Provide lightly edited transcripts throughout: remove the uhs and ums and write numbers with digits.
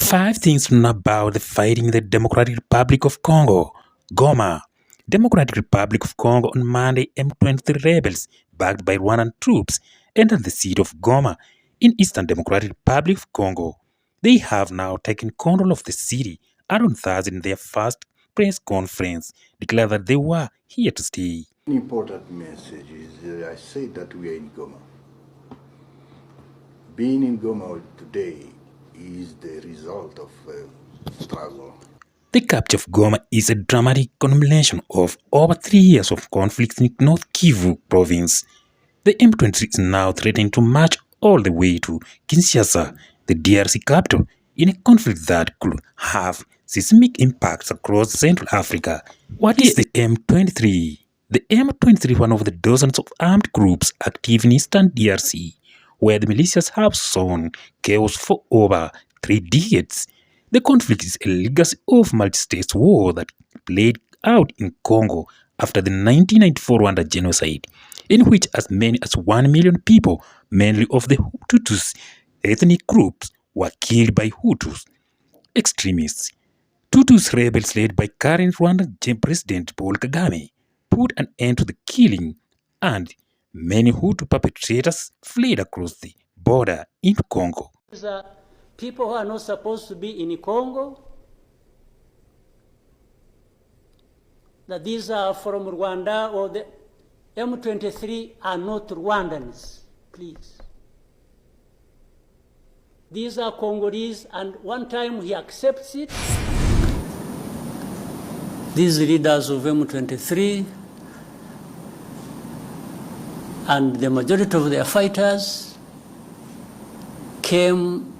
5 things to know about the fighting in the Democratic Republic of Congo. Goma. Democratic Republic of Congo on Monday, M23 rebels, backed by Rwandan troops, entered the city of Goma in Eastern Democratic Republic of Congo. They have now taken control of the city and on Thursday in their first press conference declared that they were here to stay. An important message is I say that we are in Goma. Being in Goma today is the result of struggle. The capture of Goma is a dramatic culmination of over 3 years of conflict in North Kivu province. The M23 is now threatening to march all the way to Kinshasa, the DRC capital, in a conflict that could have seismic impacts across Central Africa. What is the M23? The M23 is one of the dozens of armed groups active in Eastern DRC, where the militias have sown chaos for over 3 decades. The conflict is a legacy of multi-state war that played out in Congo after the 1994 Rwanda genocide, in which as many as 1 million people, mainly of the Hutus ethnic groups, were killed by Hutus extremists. Tutsis rebels led by current Rwandan President Paul Kagame put an end to the killing, and many Hutu perpetrators fled across the border into Congo. These are people who are not supposed to be in Congo, that these are from Rwanda, or the M23 are not Rwandans, please. These are Congolese, and one time he accepts it. These leaders of M23 and the majority of their fighters came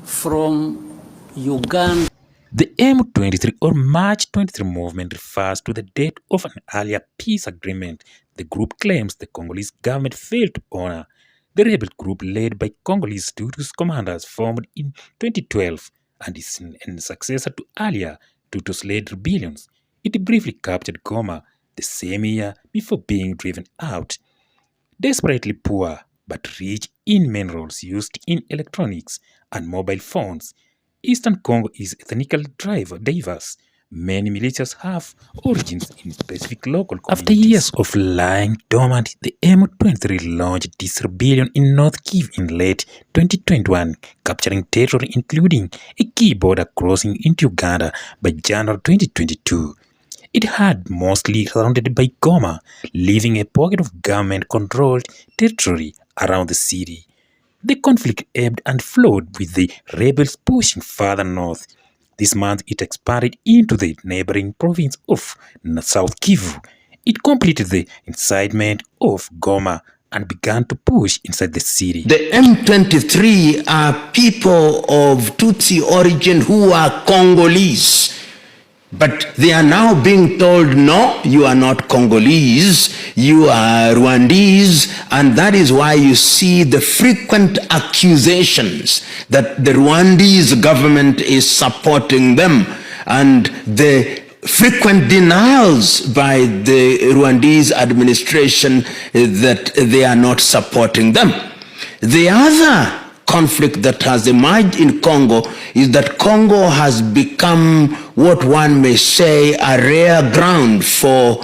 from Uganda. The M23 or March 23 movement refers to the date of an earlier peace agreement the group claims the Congolese government failed to honor. The rebel group led by Congolese Tutsis commanders formed in 2012 and is a successor to earlier Tutsis-led rebellions. It briefly captured Goma the same year before being driven out. Desperately poor but rich in minerals used in electronics and mobile phones, Eastern Congo is ethnically diverse. Many militias have origins in specific local communities. After years of lying dormant, the M23 launched this rebellion in North Kivu in late 2021, capturing territory including a key border crossing into Uganda by January 2022. It had mostly surrounded by Goma, leaving a pocket of government-controlled territory around the city. The conflict ebbed and flowed, with the rebels pushing further north. This month, it expanded into the neighboring province of South Kivu. It completed the incitement of Goma and began to push inside the city. The M23 are people of Tutsi origin who are Congolese. But they are now being told, no, you are not Congolese, you are Rwandese, and that is why you see the frequent accusations that the Rwandese government is supporting them, and the frequent denials by the Rwandese administration that they are not supporting them. The other conflict that has emerged in Congo is that Congo has become what one may say a rare ground for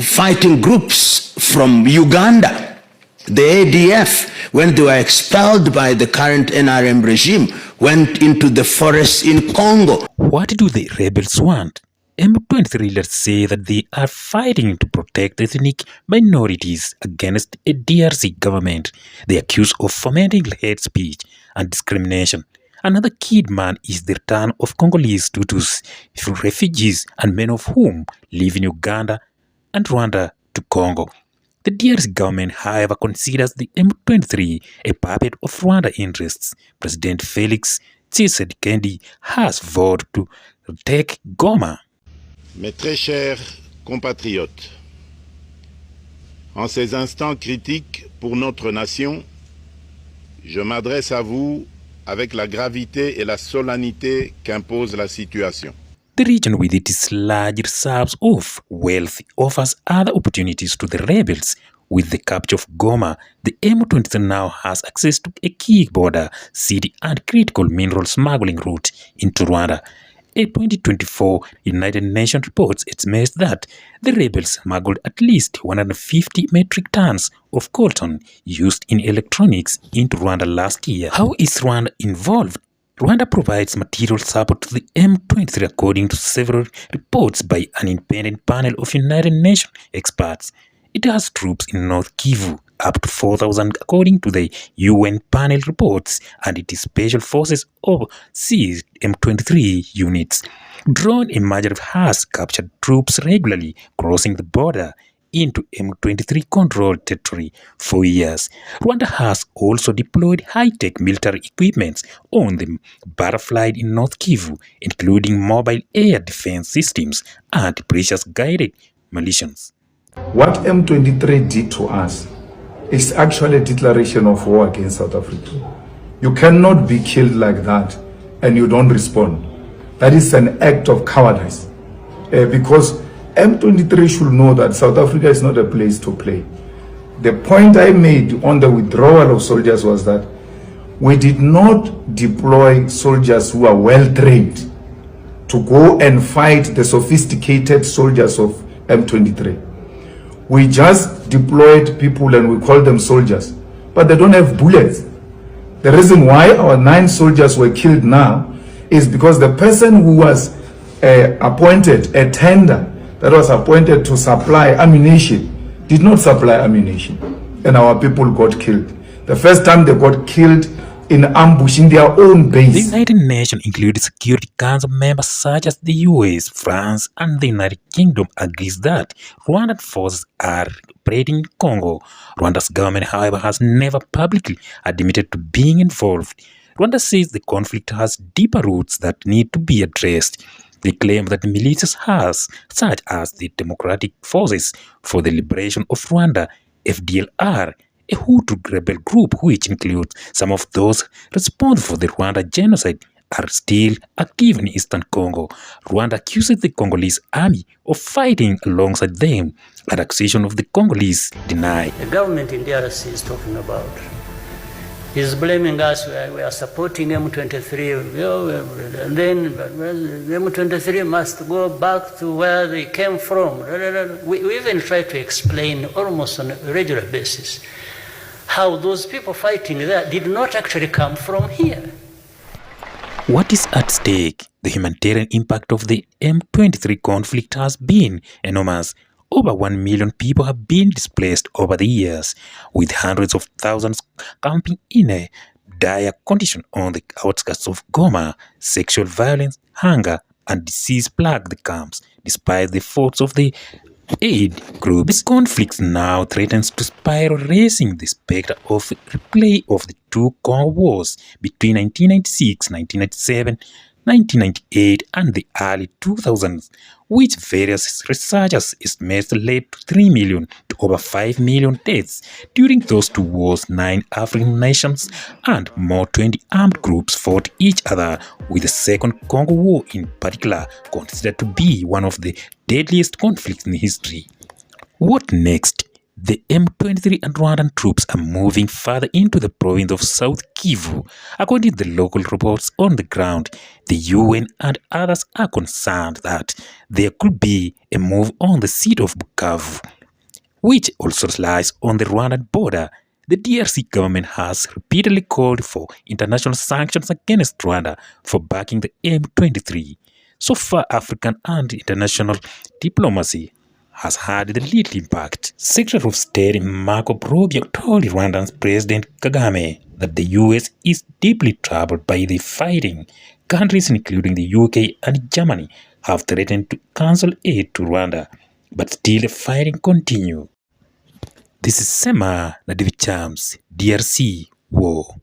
fighting groups from Uganda. The ADF, when they were expelled by the current NRM regime, went into the forests in Congo. What do the rebels want? M23 leaders say that they are fighting to protect ethnic minorities against a DRC government they accuse of fomenting hate speech and discrimination. Another key demand is the return of Congolese Tutsis refugees, and many of whom live in Uganda and Rwanda, to Congo. The DRC government, however, considers the M23 a puppet of Rwanda interests. President Felix Tshisekedi has vowed to take Goma. Mes très chers compatriotes, en ces instants critiques pour notre nation, je m'adresse à vous avec la gravité et la solennité qu'impose la situation. The region with its large reserves of wealth offers other opportunities to the rebels With the capture of Goma, the M23 now has access to a key border, city and critical mineral smuggling route into Rwanda. A 2024 United Nations report estimates that the rebels smuggled at least 150 metric tons of coltan used in electronics into Rwanda last year. How is Rwanda involved? Rwanda provides material support to the M23 according to several reports by an independent panel of United Nations experts. It has troops in North Kivu, up to 4,000 according to the UN panel reports, and its special forces overseas M23 units. Drone imagery has captured troops regularly crossing the border into M23 controlled territory for years. Rwanda has also deployed high-tech military equipment on the battlefield in North Kivu, including mobile air defense systems and precious guided munitions. What M23 did to us is actually a declaration of war against South Africa. You cannot be killed like that and you don't respond. That is an act of cowardice. Because M23 should know that South Africa is not a place to play. The point I made on the withdrawal of soldiers was that we did not deploy soldiers who are well trained to go and fight the sophisticated soldiers of M23. We just deployed people and we call them soldiers, but they don't have bullets. The reason why our 9 soldiers were killed now is because the person who was appointed, a tender that was appointed to supply ammunition, did not supply ammunition, and our people got killed. The first time they got killed in ambush in their own base. The United Nations, including Security Council members such as the US, France, and the United Kingdom, agrees that Rwandan forces are operating in Congo. Rwanda's government, however, has never publicly admitted to being involved. Rwanda says the conflict has deeper roots that need to be addressed. They claim that the militias such as the Democratic Forces for the Liberation of Rwanda, FDLR, a Hutu rebel group which includes some of those responsible for the Rwanda genocide, are still active in eastern Congo. Rwanda accuses the Congolese army of fighting alongside them, an accusation of the Congolese denied. The government in DRC is talking about is blaming us. We are supporting M23, and then the M23 must go back to where they came from. We even try to explain almost on a regular basis how those people fighting there did not actually come from here. What is at stake? The humanitarian impact of the M23 conflict has been enormous. Over 1 million people have been displaced over the years, with hundreds of thousands camping in a dire condition on the outskirts of Goma. Sexual violence, hunger, and disease plague the camps, despite the efforts of the aid groups. This conflict now threatens to spiral, raising the specter of replay of the 2 Congo wars between 1996, 1997, 1998 and the early 2000s, which various researchers estimate led to 3 million to over 5 million deaths. During those 2 wars, 9 African nations and more 20 armed groups fought each other, with the Second Congo War in particular considered to be one of the deadliest conflicts in history. What next? The M23 and Rwandan troops are moving further into the province of South Kivu. According to the local reports on the ground, the UN and others are concerned that there could be a move on the seat of Bukavu, which also lies on the Rwandan border. The DRC government has repeatedly called for international sanctions against Rwanda for backing the M23. So far, African and international diplomacy has had the little impact. Secretary of State Marco Rubio told Rwanda's President Kagame that the US is deeply troubled by the fighting. Countries including the UK and Germany have threatened to cancel aid to Rwanda, but still the fighting continues. This is Sema Nadivichams, DRC War.